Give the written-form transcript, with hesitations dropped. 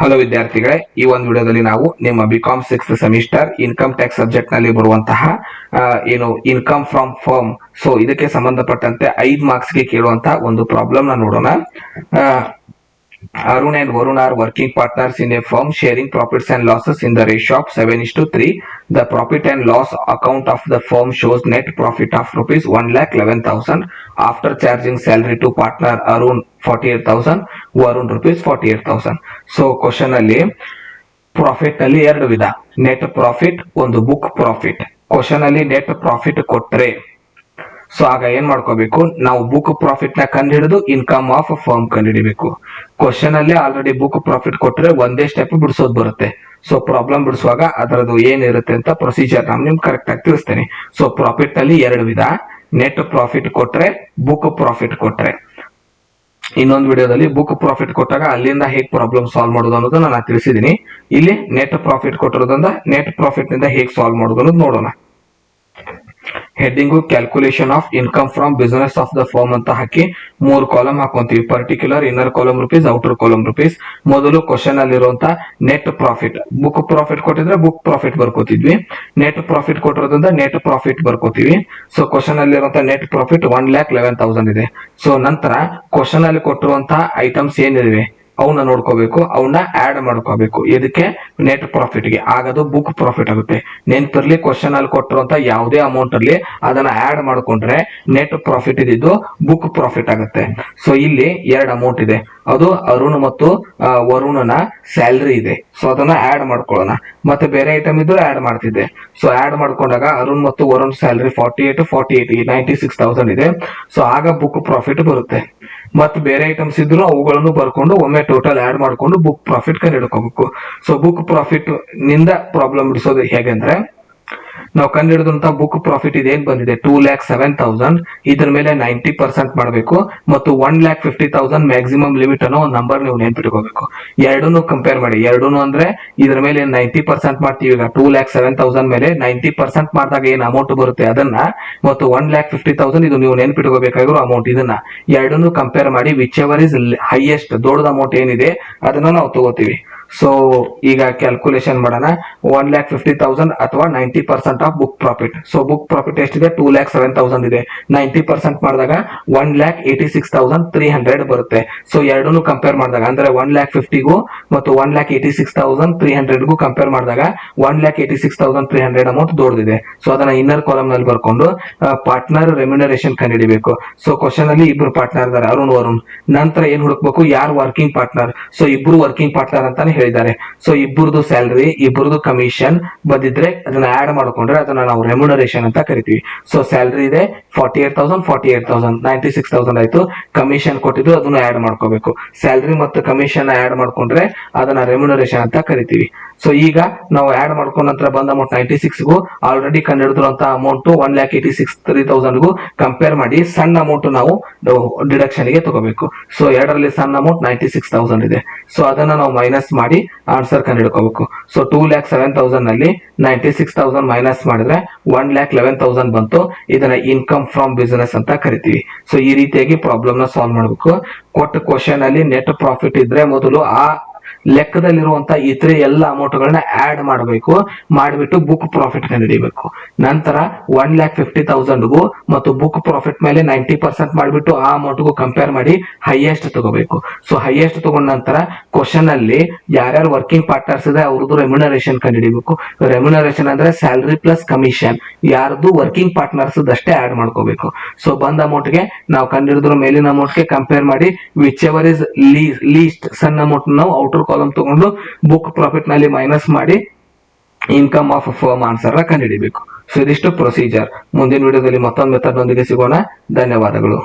Hello ವಿದ್ಯಾರ್ಥಿಗಳೇ, ಈ ಒಂದು ವಿಡಿಯೋದಲ್ಲಿ ನಾವು ನಿಮ್ಮ BCom 6th semester income tax subject ನಲ್ಲಿ ಬರುವಂತಹ ಇನ್ಕಮ್ ಫ್ರಮ್ ಫರ್ಮ್, ಸೊ ಇದಕ್ಕೆ ಸಂಬಂಧಪಟ್ಟಂತೆ 5 ಮಾರ್ಕ್ಸ್ ಗೆ ಕೇಳುವಂತಹ ಒಂದು ಪ್ರಾಬ್ಲಮ್ ನ ನೋಡೋಣ. Arun and Varun are working partners in a firm sharing profits and losses in the ratio of 7:3. The profit and loss account of the firm shows net profit of rupees 1,11,000 after charging salary to partner Arun 48,000, Varun rupees 48,000. So question ಅಲ್ಲಿ profit ನಲ್ಲಿ ಎರಡು ವಿಧ, net profit ಒಂದು book profit. Question ಅಲ್ಲಿ net profit ಕೊಟ್ರೆ so ಆಗ ಏನ್ ಮಾಡ್ಕೋಬೇಕು, ನಾವು ಬುಕ್ ಪ್ರಾಫಿಟ್ ನ ಕಂಡು ಹಿಡಿದು ಇನ್ಕಮ್ ಆಫ್ ಫರ್ಮ್ ಕಂಡು ಹಿಡಿಬೇಕು. ಕ್ವಶನ್ ಅಲ್ಲಿ ಆಲ್ರೆಡಿ ಬುಕ್ ಪ್ರಾಫಿಟ್ ಕೊಟ್ರೆ ಒಂದೇ ಸ್ಟೆಪ್ ಬಿಡಿಸೋದು ಬರುತ್ತೆ. ಸೊ ಪ್ರಾಬ್ಲಮ್ ಬಿಡಿಸುವಾಗ ಅದರದ್ದು ಏನಿರುತ್ತೆ ಅಂತ ಪ್ರೊಸೀಜರ್ ನಾನು ನಿಮ್ಗೆ ಕರೆಕ್ಟ್ ಆಗಿ ತಿಳಿಸ್ತೇನೆ. ಸೊ ಪ್ರಾಫಿಟ್ ನಲ್ಲಿ ಎರಡು ವಿಧ, ನೆಟ್ ಪ್ರಾಫಿಟ್ ಕೊಟ್ರೆ, ಬುಕ್ ಪ್ರಾಫಿಟ್ ಕೊಟ್ರೆ. ಇನ್ನೊಂದು ವಿಡಿಯೋದಲ್ಲಿ ಬುಕ್ ಪ್ರಾಫಿಟ್ ಕೊಟ್ಟಾಗ ಅಲ್ಲಿಂದ ಹೇಗೆ ಪ್ರಾಬ್ಲಮ್ ಸಾಲ್ವ್ ಮಾಡೋದು ಅನ್ನೋದು ನಾನು ತಿಳಿಸಿದೀನಿ. ಇಲ್ಲಿ ನೆಟ್ ಪ್ರಾಫಿಟ್ ಕೊಟ್ಟಿರೋದ್ರಿಂದ ನೆಟ್ ಪ್ರಾಫಿಟ್ ನಿಂದ ಹೇಗೆ ಸಾಲ್ವ್ ಮಾಡೋದು ಅನ್ನೋದು ನೋಡೋಣ. Heading calculation of income from business of the firm ಅಂತ ಹಾಕಿ 3 ಕಾಲಮ್ ಹಾಕೊಂತೀವಿ. Particular, inner column rupees, outer column rupees. ಮೊದಲು ಕ್ವಶನ್ ಅಲ್ಲಿರುವಂತ ನೆಟ್ ಪ್ರಾಫಿಟ್, ಬುಕ್ ಪ್ರಾಫಿಟ್ ಕೊಟ್ಟಿದ್ರೆ ಬುಕ್ ಪ್ರಾಫಿಟ್ ಬರ್ಕೋತಿದ್ವಿ, ನೆಟ್ ಪ್ರಾಫಿಟ್ ಕೊಟ್ಟಿರೋದ್ರಿಂದ ನೆಟ್ ಪ್ರಾಫಿಟ್ ಬರ್ಕೋತೀವಿ. ಸೊ ಕ್ವಶನ್ ಅಲ್ಲಿರುವಂತ ನೆಟ್ ಪ್ರಾಫಿಟ್ 1,11,000 ಇದೆ. ಸೊ ನಂತರ ಕ್ವಶನ್ ಅಲ್ಲಿ ಕೊಟ್ಟಿರುವಂತಹ ಐಟಮ್ಸ್ ಏನಿವೆ ಅವನ್ನ ನೋಡ್ಕೋಬೇಕು, ಅವನ್ನ ಆಡ್ ಮಾಡ್ಕೋಬೇಕು. ಇದಕ್ಕೆ ನೆಟ್ ಪ್ರಾಫಿಟ್ ಗೆ ಆಗದು ಬುಕ್ ಪ್ರಾಫಿಟ್ ಆಗುತ್ತೆ. ನೆನ್ಪಿರ್ಲಿ, ಕ್ವಶನ್ ಅಲ್ಲಿ ಕೊಟ್ಟಿರುವಂತ ಯಾವುದೇ ಅಮೌಂಟ್ ಅಲ್ಲಿ ಅದನ್ನ ಆಡ್ ಮಾಡ್ಕೊಂಡ್ರೆ ನೆಟ್ ಪ್ರಾಫಿಟ್ ಇದ್ದು ಬುಕ್ ಪ್ರಾಫಿಟ್ ಆಗುತ್ತೆ. ಸೊ ಇಲ್ಲಿ ಎರಡು ಅಮೌಂಟ್ ಇದೆ, ಅದು ಅರುಣ್ ಮತ್ತು ವರುಣನ ಸ್ಯಾಲರಿ ಇದೆ. ಸೊ ಅದನ್ನ ಆಡ್ ಮಾಡ್ಕೊಳ್ಳೋಣ. ಮತ್ತೆ ಬೇರೆ ಐಟಮ್ ಇದ್ರು ಆಡ್ ಮಾಡ್ತಿದ್ದೆ. ಸೊ ಆಡ್ ಮಾಡ್ಕೊಂಡಾಗ ಅರುಣ್ ಮತ್ತು ವರುಣ್ ಸ್ಯಾಲರಿ 48 96,000 ಇದೆ. ಸೊ ಆಗ ಬುಕ್ ಪ್ರಾಫಿಟ್ ಬರುತ್ತೆ. ಮತ್ತೆ ಬೇರೆ ಐಟಮ್ಸ್ ಇದ್ರು ಅವುಗಳನ್ನು ಬರ್ಕೊಂಡು ಒಮ್ಮೆ ಟೋಟಲ್ ಆಡ್ ಮಾಡ್ಕೊಂಡು ಬುಕ್ ಪ್ರಾಫಿಟ್ ಕಂಡು ಹಿಡ್ಕೋಬೇಕು. ಸೊ ಬುಕ್ ಪ್ರಾಫಿಟ್ ನಿಂದ ಪ್ರಾಬ್ಲಮ್ ಬಿಡಿಸೋದು ಹೇಗೆಂದ್ರೆ, ನಾವು ಕಂಡು ಹಿಡಿದಂತ ಬುಕ್ ಪ್ರಾಫಿಟ್ ಇದೇನ್ ಬಂದಿದೆ 2,07,000, ಇದ್ರ ಮೇಲೆ 90% ಮಾಡಬೇಕು ಮತ್ತು 1,50,000 ಮ್ಯಾಕ್ಸಿಮಮ್ ಲಿಮಿಟ್ ಅನ್ನೋ ಒಂದು ನಂಬರ್ ನೀವು ನೆನ್ಪಿಟ್ಕೋಬೇಕು. ಎರಡನ್ನು ಕಂಪೇರ್ ಮಾಡಿ. ಎರಡೂನು ಅಂದ್ರೆ ಇದ್ರ ಮೇಲೆ 90% ಮಾಡ್ತೀವಿ. ಈಗ 2,07,000 ಮೇಲೆ 90% ಮಾಡಿದಾಗ ಏನ್ ಅಮೌಂಟ್ ಬರುತ್ತೆ ಅದನ್ನ, ಮತ್ತು 1,50,000 ಇದು ನೀವು ನೆನ್ಪಿಟ್ಕೋಬೇಕಾಗಿರೋ ಅಮೌಂಟ್, ಇದನ್ನ ಎರಡನ್ನು ಕಂಪೇರ್ ಮಾಡಿ ವಿಚ್ ಎವರ್ ಇಸ್ ಹೈಯೆಸ್ಟ್, ದೊಡ್ಡದ ಅಮೌಂಟ್ ಏನಿದೆ ಅದನ್ನ ನಾವು ತಗೋತೀವಿ. ಸೊ ಈಗ ಕ್ಯಾಲ್ಕುಲೇಷನ್ ಮಾಡೋಣ. 1,50,000 ಅಥವಾ 90% of book profit. So book profit ಎಷ್ಟಿದೆ 2,07,000 ಇದೆ. 90% ಮಾಡಿದಾಗ 1,86,300 ಬರುತ್ತೆ. ಸೊ ಎರಡನ್ನು ಕಂಪೇರ್ ಮಾಡಿದಾಗ ಅಂದ್ರೆ 1,50,000ಗೂ ಮತ್ತು 1,86,300ಗೂ ಕಂಪೇರ್ ಮಾಡಿದಾಗ 1,86,300 ಅಮೌಂಟ್ ದೊಡ್ಡದಿದೆ. ಸೊ ಅದನ್ನ ಇನ್ನರ್ ಕಾಲಮ್ ನಲ್ಲಿ ಬರ್ಕೊಂಡು ಪಾರ್ಟ್ನರ್ ರೆಮ್ಯುನರೇಷನ್ ಕಂಡುಹಿಡಿಬೇಕು. ಸೊ ಕ್ವಶನ್ ಅಲ್ಲಿ ಇಬ್ರು ಪಾರ್ಟ್ನರ್ ಇದಾರೆ, ಅರುಣ್ ವರುಣ್. ನಂತರ ಏನ್ ಹುಡುಕ್ಬೇಕು, ಯಾರು ವರ್ಕಿಂಗ್ ಪಾರ್ಟ್ನರ್. ಸೊ ಇಬ್ರು ವರ್ಕಿಂಗ್ ಪಾರ್ಟ್ನರ್ ಅಂತಾನೆ ಹೇಳಿದ್ದಾರೆ. ಸೊ ಇಬ್ಬರದು ಸ್ಯಾಲರಿ, ಇಬ್ಬರದು ಕಮಿಷನ್ ಬಂದಿದ್ರೆ ಅದನ್ನ ಆಡ್ ಮಾಡ್ಕೊಂಡ್ರೆ ಅದನ್ನ ನಾವು ರೆಮ್ಯುನರೇಷನ್ ಅಂತ ಕರಿತೀವಿ. ಸೊ ಸ್ಯಾಲರಿ ಇದೆ 48,000 96,000 ಆಯ್ತು. ಕಮಿಷನ್ ಕೊಟ್ಟಿದ್ದು ಅದನ್ನ ಆಡ್ ಮಾಡ್ಕೋಬೇಕು. ಸ್ಯಾಲರಿ ಮತ್ತು ಕಮಿಷನ್ ಆಡ್ ಮಾಡ್ಕೊಂಡ್ರೆ ಅದನ್ನ ರೆಮ್ಯುನರೇಷನ್ ಅಂತ ಕರಿತೀವಿ. ಸೊ ಈಗ ನಾವು ಆಡ್ ಮಾಡ್ಕೊಂಡ ನಂತರ ಬಂದ ಅಮೌಂಟ್ 96ಗೂ ಆಲ್ರೆಡಿ ಕಂಡುಹಿಡಿದಿರುವಂತ ಅಮೌಂಟ್ 1,86,300ಗೂ ಕಂಪೇರ್ ಮಾಡಿ ಸಣ್ಣ ಅಮೌಂಟ್ ನಾವು ಡಿಡಕ್ಷನ್ ಗೆ ತಗೋಬೇಕು. ಸೊ ಎರಡರಲ್ಲಿ ಸಣ್ಣ ಅಮೌಂಟ್ 96,000 ಇದೆ. ಸೊ ಅದನ್ನ ನಾವು ಮೈನಸ್ ಮಾಡಿ ಆನ್ಸರ್ ಕಂಡುಹಿಡ್ಕೋಬೇಕು. ಸೊ 2,07,000 ನಲ್ಲಿ 96,000 ಮೈನಸ್ ಮಾಡಿದ್ರೆ 1,11,000 ಬಂತು. ಇದನ್ನ ಇನ್ಕಮ್ ಫ್ರಮ್ ಬಿಸಿನೆಸ್ ಅಂತ ಕರಿತೀವಿ. ಸೊ ಈ ರೀತಿಯಾಗಿ ಪ್ರಾಬ್ಲಮ್ ನ ಸಾಲ್ವ್ ಮಾಡಬೇಕು. ಕೊಟ್ಟ ಕ್ವಶನ್ ಅಲ್ಲಿ ನೆಟ್ ಪ್ರಾಫಿಟ್ ಇದ್ರೆ ಮೊದಲು ಆ ಲೆಕ್ಕದಲ್ಲಿರುವಂತ ಇತರೆ ಎಲ್ಲ ಅಮೌಂಟ್ ಗಳನ್ನ ಆಡ್ ಮಾಡಬೇಕು, ಮಾಡಿಬಿಟ್ಟು ಬುಕ್ ಪ್ರಾಫಿಟ್ ಕಂಡುಹಿಡಿಯಬೇಕು. ನಂತರ 1,50,000ಗೂ ಮತ್ತು ಬುಕ್ ಪ್ರಾಫಿಟ್ ಮೇಲೆ 90% ಮಾಡಿಬಿಟ್ಟು ಆ ಅಮೌಂಟ್ ಗೂ ಕಂಪೇರ್ ಮಾಡಿ ಹೈಯೆಸ್ಟ್ ತಗೋಬೇಕು. ಸೊ ಹೈಯೆಸ್ಟ್ ತಗೊಂಡ ನಂತರ ಕ್ವಶನ್ ಅಲ್ಲಿ ಯಾರ್ಯಾರು ವರ್ಕಿಂಗ್ ಪಾರ್ಟ್ನರ್ಸ್ ಇದೆ ಅವ್ರದ್ದು ರೆಮ್ಯುನರೇಷನ್ ಕಂಡುಹಿಡಿಯಬೇಕು. ರೆಮ್ಯುನರೇಷನ್ ಅಂದ್ರೆ ಸ್ಯಾಲರಿ ಪ್ಲಸ್ ಕಮಿಷನ್, ಯಾರ್ದು ವರ್ಕಿಂಗ್ ಪಾರ್ಟ್ನರ್ಸ್ ಅಷ್ಟೇ ಆಡ್ ಮಾಡ್ಕೋಬೇಕು. ಸೊ ಬಂದ ಅಮೌಂಟ್ ಗೆ ನಾವು ಕಂಡುಹಿಡಿದ್ರ ಮೇಲಿನ ಅಮೌಂಟ್ ಗೆ ಕಂಪೇರ್ ಮಾಡಿ ವಿಚ್ ಎವರ್ ಇಸ್ ಲೀಸ್ಟ್ ಸಣ್ಣ ಅಮೌಂಟ್ ನಾವು ಔಟರ್ ಕಾಲಮ್ ತಗೊಂಡು ಬುಕ್ ಪ್ರಾಫಿಟ್ ನಲ್ಲಿ ಮೈನಸ್ ಮಾಡಿ ಇನ್ಕಮ್ ಆಫ್ ಫರ್ಮ್ ಆನ್ಸರ್ ಕಂಡುಹಿಡಿಯಬೇಕು. ಸೊ ಇದಿಷ್ಟು ಪ್ರೊಸೀಜರ್. ಮುಂದಿನ ವಿಡಿಯೋದಲ್ಲಿ ಮತ್ತೊಂದು ಮೆಥಡ್ ನೊಂದಿಗೆ ಸಿಗೋಣ. ಧನ್ಯವಾದಗಳು.